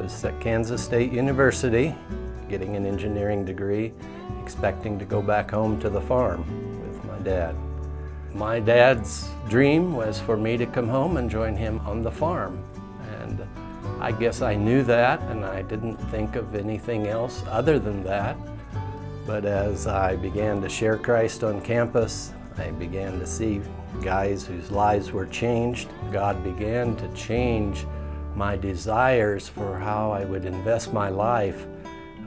was at Kansas State University, getting an engineering degree, expecting to go back home to the farm with my dad. My dad's dream was for me to come home and join him on the farm. And I guess I knew that, and I didn't think of anything else other than that. But as I began to share Christ on campus, I began to see guys whose lives were changed. God began to change my desires for how I would invest my life.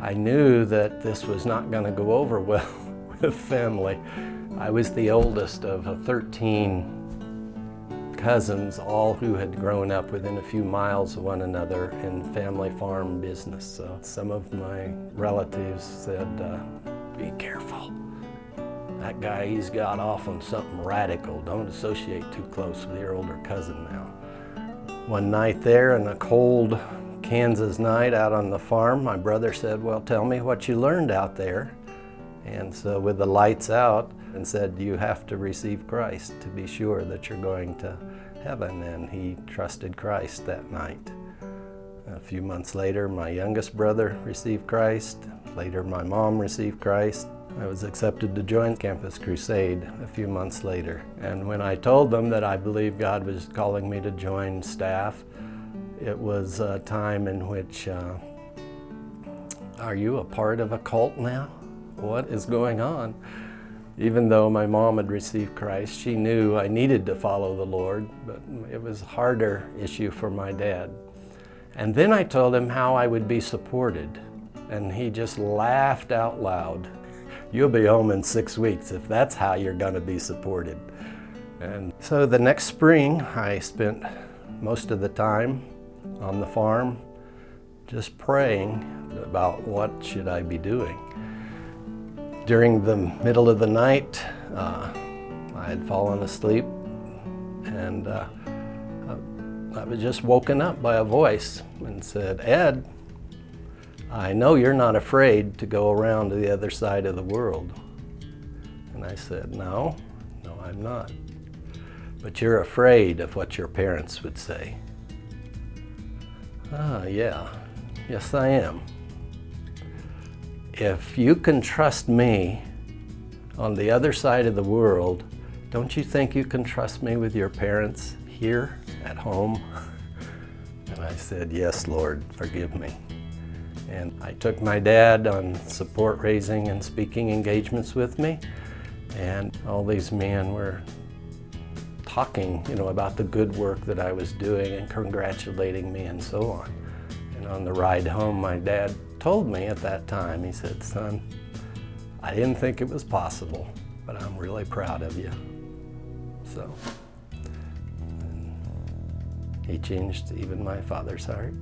I knew that this was not going to go over well with family. I was the oldest of 13 cousins, all who had grown up within a few miles of one another in family farm business. So some of my relatives said, be careful. That guy, he's got off on something radical. Don't associate too close with your older cousin now. One night there, in a cold Kansas night out on the farm, my brother said, well, tell me what you learned out there. And so with the lights out, and said, you have to receive Christ to be sure that you're going to heaven. And he trusted Christ that night. A few months later, my youngest brother received Christ. Later, my mom received Christ. I was accepted to join Campus Crusade a few months later. And when I told them that I believed God was calling me to join staff, it was a time in which, are you a part of a cult now? What is going on? Even though my mom had received Christ, she knew I needed to follow the Lord, but it was a harder issue for my dad. And then I told him how I would be supported, and he just laughed out loud. You'll be home in 6 weeks if that's how you're going to be supported. And so the next spring, I spent most of the time on the farm just praying about what should I be doing. During the middle of the night, I had fallen asleep, and I was just woken up by a voice and said, Ed, I know you're not afraid to go around to the other side of the world. And I said, no, I'm not. But you're afraid of what your parents would say. Yeah, yes I am. If you can trust me on the other side of the world, don't you think you can trust me with your parents here at home? And I said, yes, Lord, forgive me. And I took my dad on support raising and speaking engagements with me, and all these men were talking, about the good work that I was doing and congratulating me and so on. And on the ride home, my dad told me at that time, he said, son, I didn't think it was possible, but I'm really proud of you. So, he changed even my father's heart.